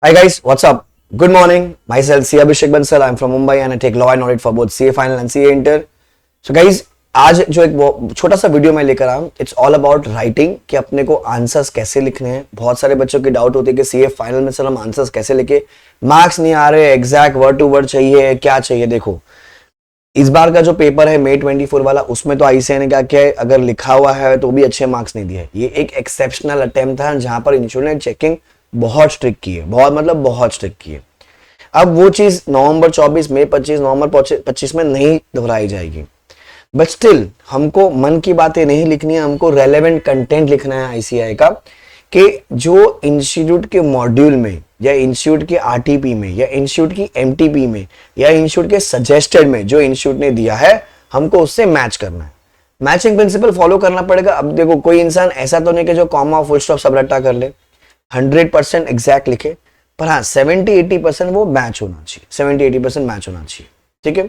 Hi guys, what's up? Good morning. Myself C. Abhishek Bansal. I'm from Mumbai and I take law and audit for both CA final and CA inter. So guys, आज जो एक छोटा सा video मैं लेकर आया हूँ, it's all about writing कि अपने को आंसर्स कैसे लिखने हैं। बहुत सारे बच्चों की डाउट होती है कि सीए फाइनल में सर हम आंसर्स कैसे लिखे, मार्क्स नहीं आ रहे, एग्जैक्ट वर्ड टू वर्ड चाहिए, क्या चाहिए। देखो इस बार का जो पेपर है May 24 वाला, उसमें तो आईसीएआई ने क्या किया है, अगर लिखा हुआ है तो भी अच्छे मार्क्स नहीं दिए। ये एक एक्सेप्शनल अटेम्प्ट था जहां पर इंस्टीट्यूट ने चेकिंग बहुत स्ट्रिक्ट की है, बहुत स्ट्रिक्ट की है। अब वो चीज नवंबर 24, मई 25, नवंबर 25 में नहीं दोहराई जाएगी। बट स्टिल हमको मन की बातें नहीं लिखनी है, हमको रेलेवेंट कंटेंट लिखना है आईसीआई का, कि जो इंस्टीट्यूट के मॉड्यूल में या इंस्टीट्यूट के आरटीपी में या इंस्टीट्यूट की एमटीपी में या इंस्टीट्यूट के सजेस्टेड में जो इंस्टीट्यूट ने दिया है, हमको उससे मैच करना है। मैचिंग प्रिंसिपल फॉलो करना पड़ेगा। अब देखो कोई इंसान ऐसा तो नहीं कि जो कॉमा फुल स्टॉप सब रट्टा कर ले, 100% एग्जैक्ट लिखे, पर हाँ 70-80% वो मैच होना चाहिए, 70-80% मैच होना चाहिए। ठीक है।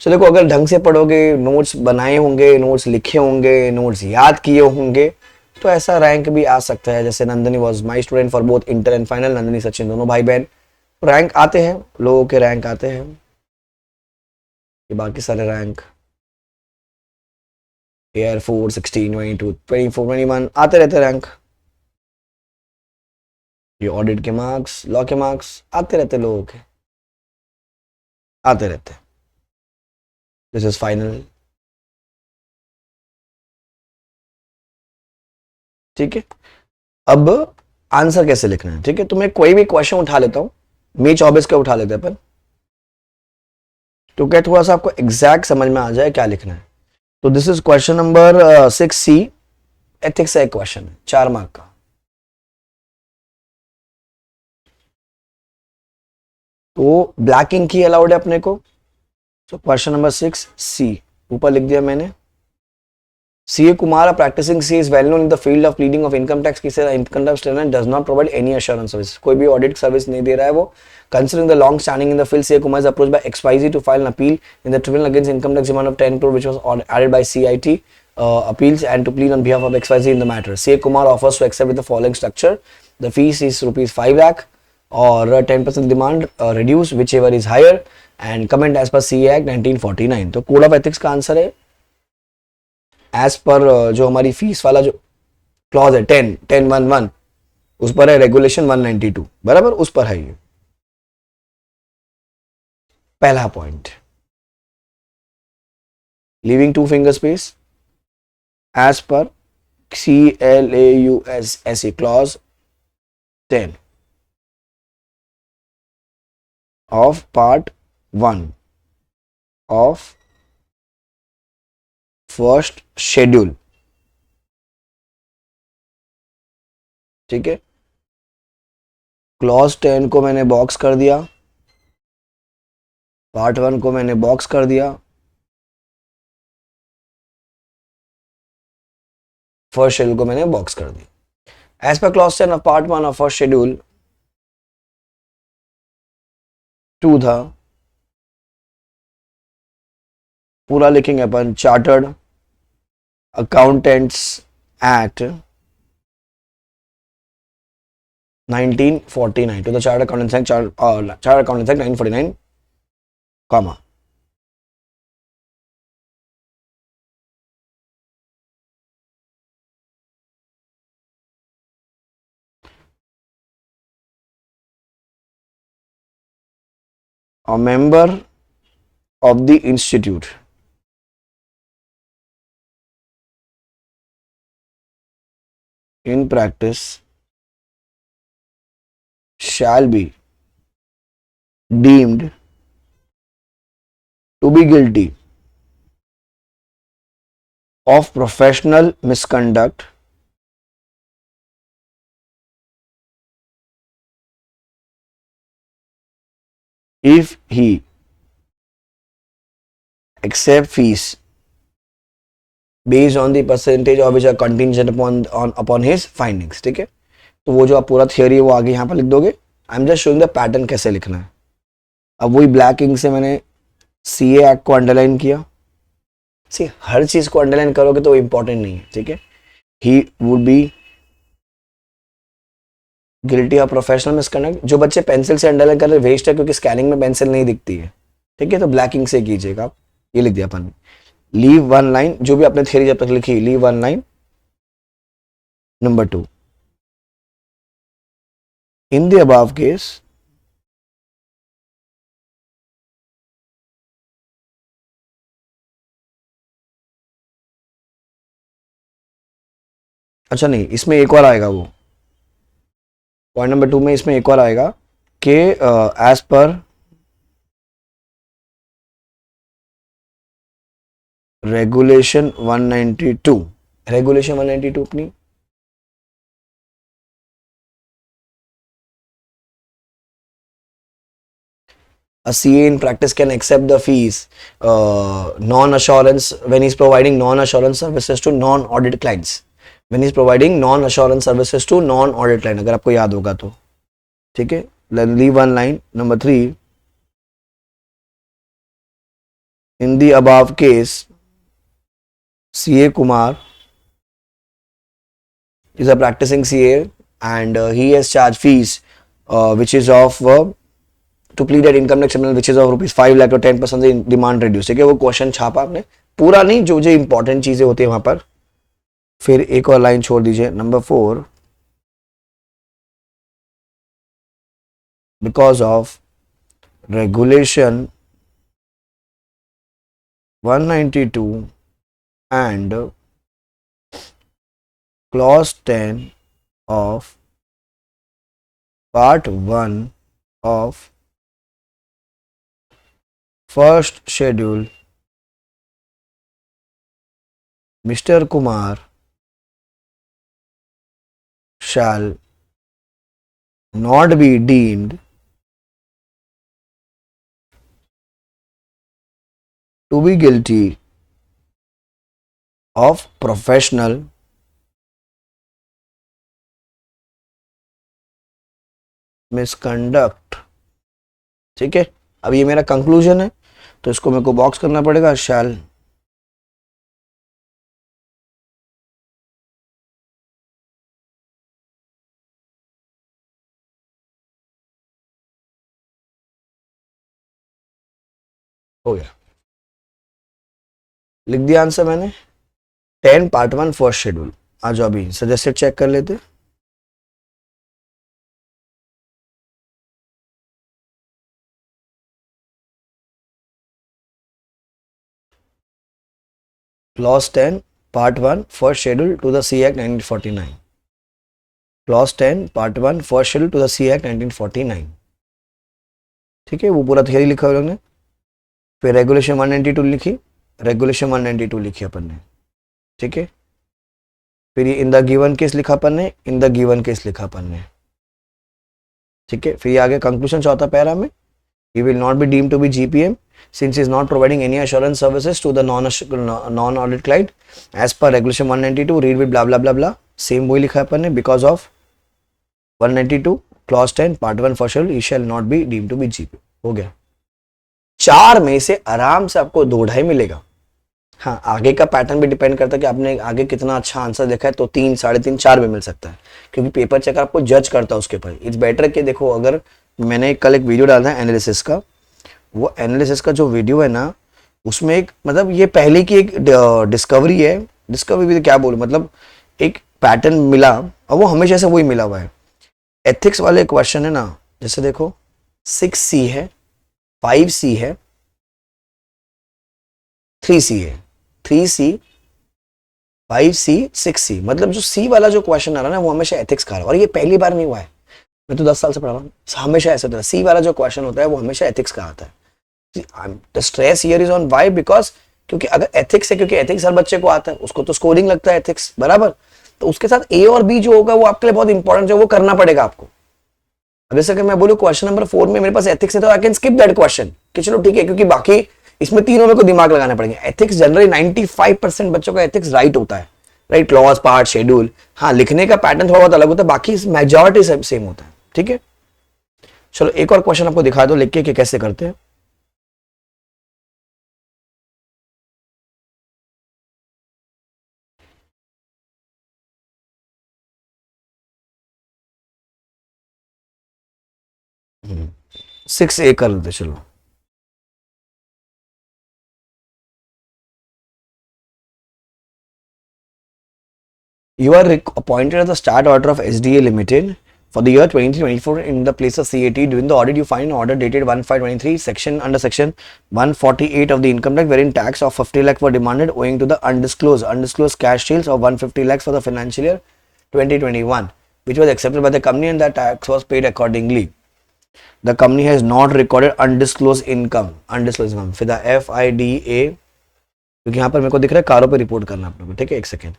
सो देखो अगर ढंग से पढ़ोगे, नोट्स बनाए होंगे, नोट्स लिखे होंगे, नोट्स याद किए होंगे, तो ऐसा रैंक भी आ सकता है। जैसे Nandini was my student for both inter and final, Nandini Sachin दोनों भाई बहन, रैंक आते हैं, लोगों के रैंक आते हैं। ये बाकी सारे रैंक एयर 4, 16, 22, 24, 21 आते रहते रैंक। ये ऑडिट के मार्क्स, लॉ के मार्क्स आते रहते, लोगों के आते रहते। This is final. ठीक है। अब आंसर कैसे लिखना है, ठीक है। तो मैं कोई भी क्वेश्चन उठा लेता हूं, May 24 का उठा लेते हैं अपन, तो क्या थोड़ा सा आपको एग्जैक्ट समझ में आ जाए क्या लिखना है। तो this is question number 6C, ethics का एक क्वेश्चन है, 4 मार्क का। तो ब्लैक इंक ही अलाउड है अपने को। तो क्वेश्चन नंबर 6C ऊपर लिख दिया मैंने। CA Kumar, a practicing CA, is well known in the field of pleading of income tax cases. Income tax return does not provide any assurance service. कोई भी ऑडिट सर्विस नहीं दे रहा है वो। Considering the long standing in the field, CA Kumar is approached by XYZ to file an appeal in the tribunal against income tax demand of 10 crore, which was added by CIT appeals, and to plead on behalf of XYZ in the matter. CA Kumar offers to accept with the following structure: the fees is rupees 5 lakh, or 10% demand reduce, whichever is higher, and comment as per CA Act 1949. तो code of ethics का answer है as per जो हमारी fees वाला जो clause है 10.11 उस पर है रेगुलेशन 192, बराबर उस पर है ये पहला point. Leaving 2 finger space as per CLAUSSE clause 10 of part 1 of first schedule. ठीक है। क्लॉज 10 को मैंने बॉक्स कर दिया, पार्ट 1 को मैंने बॉक्स कर दिया, फर्स्ट शेड्यूल को मैंने बॉक्स कर दिया। As per clause 10 of part 1 of first schedule 2 था, पूरा लिखेंगे अपन, chartered accountants act 1949 to the Chartered Accountants Act, Chartered Accountants Act 1949, comma. A member of the institute in practice shall be deemed to be guilty of professional misconduct if he accept fees based on the percentage of which are contingent upon his findings। ठीक है। तो वो जो आप पूरा theory है वो आगे यहाँ पर लिख दोगे। I am just showing the pattern कैसे लिखना है। अब वही ब्लैक इंक से मैंने CA एक्ट को अंडरलाइन किया। सी हर चीज को अंडरलाइन करोगे तो इंपॉर्टेंट नहीं है। ठीक है। He would be guilty of professional misconduct, जो बच्चे पेंसिल से अंडरलाइन कर रहे वेस्ट है क्योंकि स्कैनिंग में पेंसिल नहीं दिखती है, ठीक है, तो ब्लैकिंग से कीजिएगा आप। ये लिख दिया अपन ने। लीव वन लाइन, जो भी आपने थ्योरी जब तक लिखी, leave one line. Number 2, in the above case अच्छा नहीं, इसमें एक और आएगा वो पॉइंट नंबर 2 में, इसमें एक और आएगा कि एज पर रेगुलेशन 192, रेगुलेशन 192 अपनी a CA in practice can accept the fees non-assurance when he's providing non-assurance services to non-audit clients, when he's providing non-assurance services to non-audit client, अगर आपको याद होगा तो, ठीक है। leave one line. Number 3, in the above case CA Kumar is a practicing CA and he has charged fees which is of to plead at income tax which is of ₹5 lakh और 10% demand reduce, ठीक है। वो question छापा आपने पूरा नहीं, जो जो इंपॉर्टेंट चीजें होती है वहां पर। फिर एक और लाइन छोड़ दीजिए, number 4, because of regulation 192 and clause 10 of part 1 of first schedule, mister Kumar shall not be deemed to be guilty of professional misconduct, ठीक है। अब ये मेरा कंक्लूजन है, तो इसको मेरे को बॉक्स करना पड़ेगा, शैल हो गया, लिख दिया आंसर मैंने। 10 पार्ट 1 फर्स्ट शेड्यूल। आ जाओ अभी सजेस्टेड चेक कर लेते। Clause 10 part 1 first schedule to the C act 1949, clause 10 part 1 first schedule to the C act 1949, ठीक है। वो पूरा थियरी लिखा हुआ ने। फिर रेगुलेशन 192 लिखी, रेगुलेशन 192 लिखी अपन ने, ठीक है। फिर ये इन द गिवन केस लिखा अपन ने, इन द गिवन केस लिखा अपन ने, ठीक है। फिर ये आगे कंक्लूजन चौथा पैरा में, he will not be deemed to be GPM since he is not providing any assurance services to the non-audit client as per regulation 192, read with blah blah blah blah, same वही लिखा है अपन ने, because of 192 clause 10 part 1 first schedule he shall not be deemed to be GPM। हो गया। 4 में से आराम से आपको 2.5 मिलेगा। हाँ, आगे का पैटर्न भी डिपेंड करता है कि आपने आगे कितना अच्छा आंसर देखा है, तो 3, 3.5, 4 भी मिल सकता है, क्योंकि पेपर चेकर आपको जज करता है उसके ऊपर। इट्स बेटर कि देखो, अगर मैंने कल एक वीडियो डाला था एनालिसिस का, वो एनालिसिस का जो वीडियो है ना, उसमें एक मतलब ये पहले की एक डिस्कवरी है, डिस्कवरी भी क्या बोलूं, मतलब एक पैटर्न मिला और वो हमेशा से वही मिला हुआ है। एथिक्स वाले क्वेश्चन है ना, जैसे देखो 6C है, 5C है, 3C है, 3C 5C 6C, मतलब जो C वाला जो क्वेश्चन आ रहा है ना, वो हमेशा एथिक्स का आ रहा है, और ये पहली बार नहीं हुआ है, मैं तो 10 साल से पढ़ा रहा हूँ, हमेशा ऐसा होता है। सी वाला जो क्वेश्चन होता है वो हमेशा एथिक्स का आता है। The stress here is on why, because क्योंकि अगर एथिक्स है, क्योंकि एथिक्स हर बच्चे को आता है, उसको तो स्कोरिंग लगता है एथिक्स बराबर, तो उसके साथ ए और बी जो होगा वो आपके लिए बहुत इंपॉर्टेंट है, वो करना पड़ेगा आपको। अब जैसे कि मैं बोलूँ क्वेश्चन नंबर 4 में मेरे पास एथिक्स है, तो I can skip that question कि चलो ठीक है, क्योंकि बाकी इसमें तीनों में को दिमाग लगाना पड़ेगा। एथिक्स जनरली 95% बच्चों का एथिक्स राइट होता है, राइट, लॉज पार्ट शेड्यूल, हाँ लिखने का पैटर्न थोड़ा बहुत अलग होता है, बाकी मेजॉरिटी सेम होता है, ठीक है। चलो एक और क्वेश्चन आपको दिखा दो लिख के कि कैसे करते हैं। 6A कर लेते चलो. You are appointed as the start auditor of SDA Limited for the year 2024 in the place of CAT. During the audit, you find an order dated 1/5/23 section under section 148 of the income tax, wherein tax of 50 lakh were demanded owing to the undisclosed cash sales of 150 lakhs for the financial year 2021, which was accepted by the company and the tax was paid accordingly. The company has not recorded undisclosed income. फिर the FIDA, क्योंकि यहाँ पर मेरे को दिख रहा है कारों पे रिपोर्ट करना आप लोगों को, ठीक है, एक second.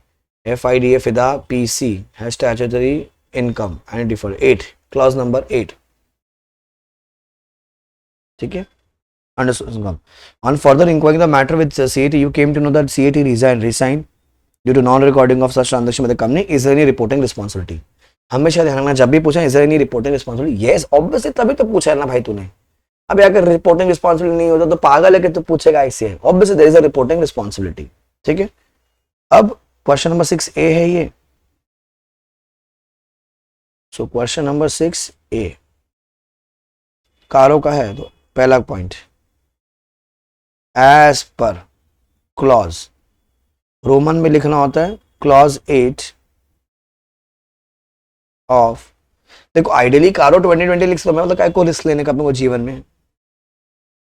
FIDA FIDA PC has statutory income and deferred 8 clause number 8, ठीक है. Understood income. On further inquiring the matter with CAT, you came to know that CAT resigned due to non-recording of such transaction by the company. Is there any reporting responsibility? हमेशा ध्यान रखना, जब भी पूछा is there any reporting responsibility, yes obviously, तभी तो पूछा है ना भाई तूने. अब अगर रिपोर्टिंग रिस्पॉन्सिबिलिटी नहीं होता तो पागल है कि तू पूछेगा ऐसे है. Obviously there is a reporting responsibility, ठीक है. अब क्वेश्चन नंबर 6A है ये. सो क्वेश्चन नंबर 6A कारो का है. तो पहला point, as per clause, Roman में लिखना होता है क्लॉज 8 ऑफ. देखो आइडियली कारो 2020 लिख सकता, मैं मतलब क्या को रिस्क लेने का अपने को जीवन में.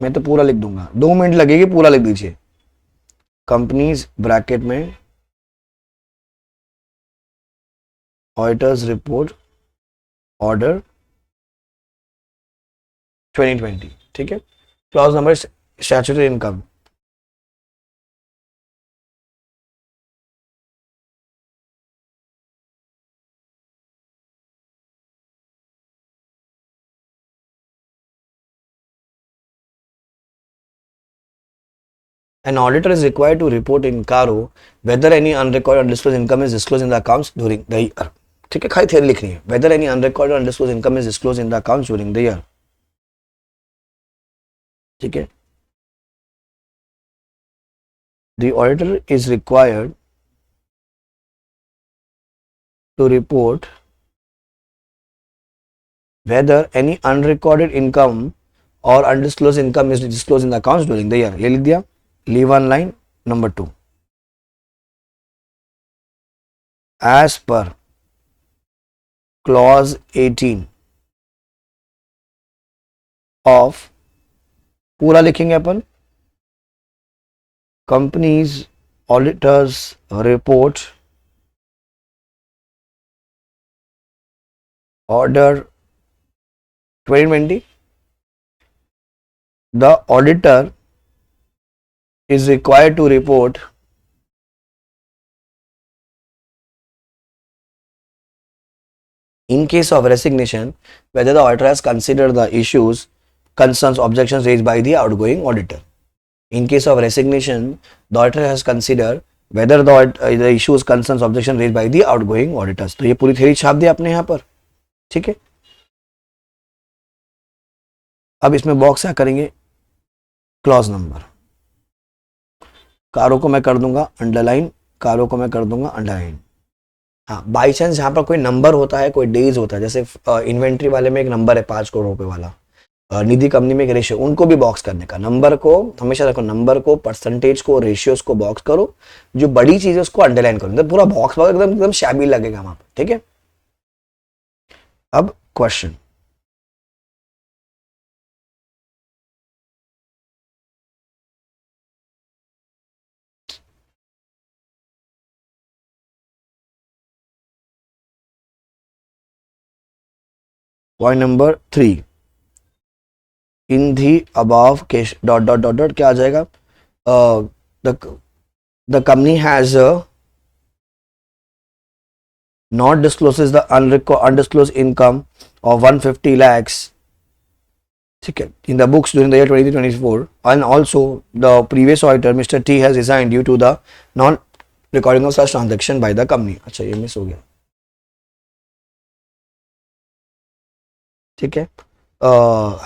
मैं तो पूरा लिख दूंगा, 2 मिनट लगेगी, पूरा लिख दीजिए. कंपनीज ब्रैकेट में ऑडिटर्स रिपोर्ट ऑर्डर 2020, ठीक है. Clause number statutory income. An auditor is required to report in CARO whether any unrecorded or undisclosed income is disclosed in the accounts during the year. ठीक है, खाली theory लिखनी है. Whether any unrecorded or undisclosed income is disclosed in the accounts during the year. ठीक है. The auditor is required to report whether any unrecorded income or undisclosed income is disclosed in the accounts during the year. ये लिख दिया. Leave one line. Number 2. As per clause 18 of, पूरा लिखेंगे अपन, companies auditors report order 2020. The auditor is required to report in case of resignation whether the auditor has considered the issues, concerns, objections raised by the outgoing auditor. In case of resignation, the auditor has considered whether the issues, concerns, objections raised by the outgoing auditors. तो ये पूरी theory छाप दिया आपने यहाँ पर, ठीक है. अब इसमें बॉक्स क्या करेंगे, क्लॉज नंबर. कारों को मैं कर दूंगा अंडरलाइन, कारों को मैं कर दूंगा अंडरलाइन. हाँ, बाई चांस जहाँ पर कोई नंबर होता है, कोई डेज होता है, जैसे इन्वेंट्री वाले में एक नंबर है 5 करोड़ रुपए वाला, निधि कंपनी में एक रेशियो, उनको भी बॉक्स करने का. नंबर को हमेशा रखो, नंबर को, परसेंटेज को, रेशियोज को बॉक्स करो. जो बड़ी चीज है उसको अंडरलाइन करो. तो पूरा बॉक्स एकदम एकदम शैबी लगेगा वहां पर, ठीक है. अब question, point number 3, in the above case dot dot dot dot क्या आ जाएगा. The company has not discloses the undisclosed income of 150 lakhs, ठीक है, in the books during the year 2024, and also the previous auditor Mr. T has resigned due to the non recording of such transaction by the company. अच्छा ये miss हो गया, ठीक है.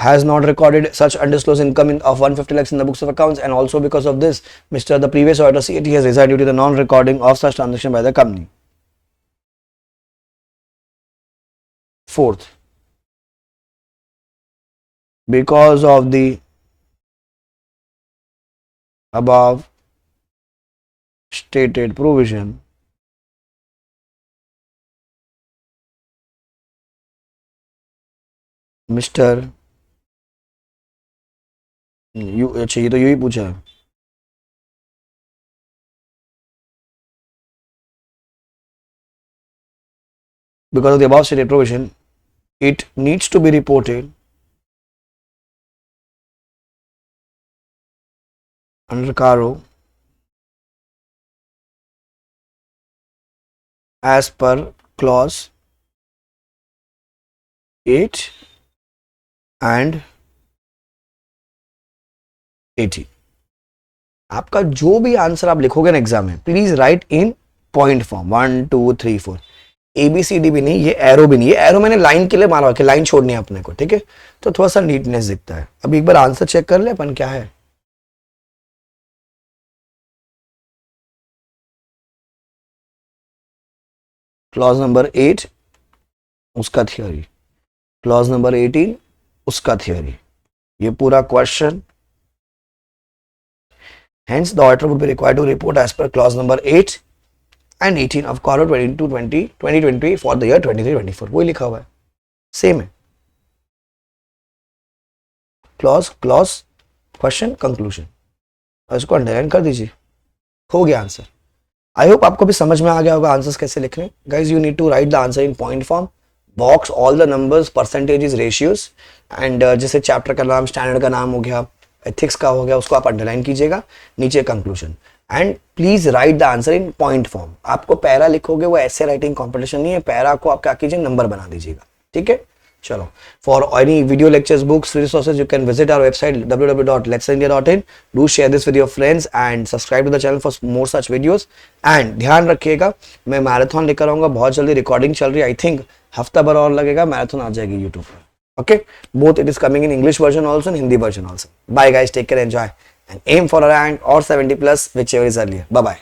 Has not recorded such undisclosed income of 150 lakhs in the books of accounts, and also because of this the previous auditor CAT has resigned due to the non recording of such transaction by the company. Fourth, because of the above stated provision, Mr. You अच्छा ये तो यही पूछा है. Because of the above stated provision, it needs to be reported under CARO as per clause 8 and 80. आपका जो भी answer आप लिखोगे ना एग्जाम में, please right in point form 1 2 3 4. ABCD भी नहीं, ये एरो भी नहीं. ये एरो मैंने लाइन के लिए मारा कि लाइन छोड़नी है अपने को, ठीक है, तो थोड़ा सा नीटनेस दिखता है. अभी एक बार आंसर चेक कर ले अपन क्या है. क्लॉज नंबर 8 उसका थियोरी, क्लॉज नंबर 18 उसका थियोरी. ये पूरा question. Hence, the auditor would be required to report as per clause number 8 and 18 of CARO 2020 for the year 23-24. वही लिखा हुआ है, सेम है. क्लॉज क्लॉज क्वेश्चन कंक्लूजन, इसको अंडरलाइन कर दीजिए. हो गया आंसर. आई होप आपको भी समझ में आ गया होगा आंसर्स कैसे लिखने. Guys you need to write the answer in point form, box all the numbers, percentages, ratios and जैसे चैप्टर का नाम, स्टैंडर्ड का नाम हो गया, एथिक्स का हो गया, उसको आप अंडरलाइन कीजिएगा. नीचे conclusion and please right the answer in point form. आपको पैरा लिखोगे वो ऐसे राइटिंग कॉम्पिटिशन नहीं है, पैरा को आप क्या कीजिए नंबर बना दीजिएगा, ठीक है. चलो, for any video lectures, books, resources, you can visit our website www.let'sindia.in. Do share this with your friends and subscribe to the channel for more such videos. And ध्यान रखिएगा, मैं मैराथन लेकर आऊंगा बहुत जल्दी. रिकॉर्डिंग चल रही है, आई थिंक हफ्ता भर और लगेगा, मैराथन आ जाएगी यूट्यूब पर. Okay, both it is coming in English version also and Hindi version also. Bye guys, take care, enjoy and aim for a rank or 70 plus, whichever is earlier. Bye bye.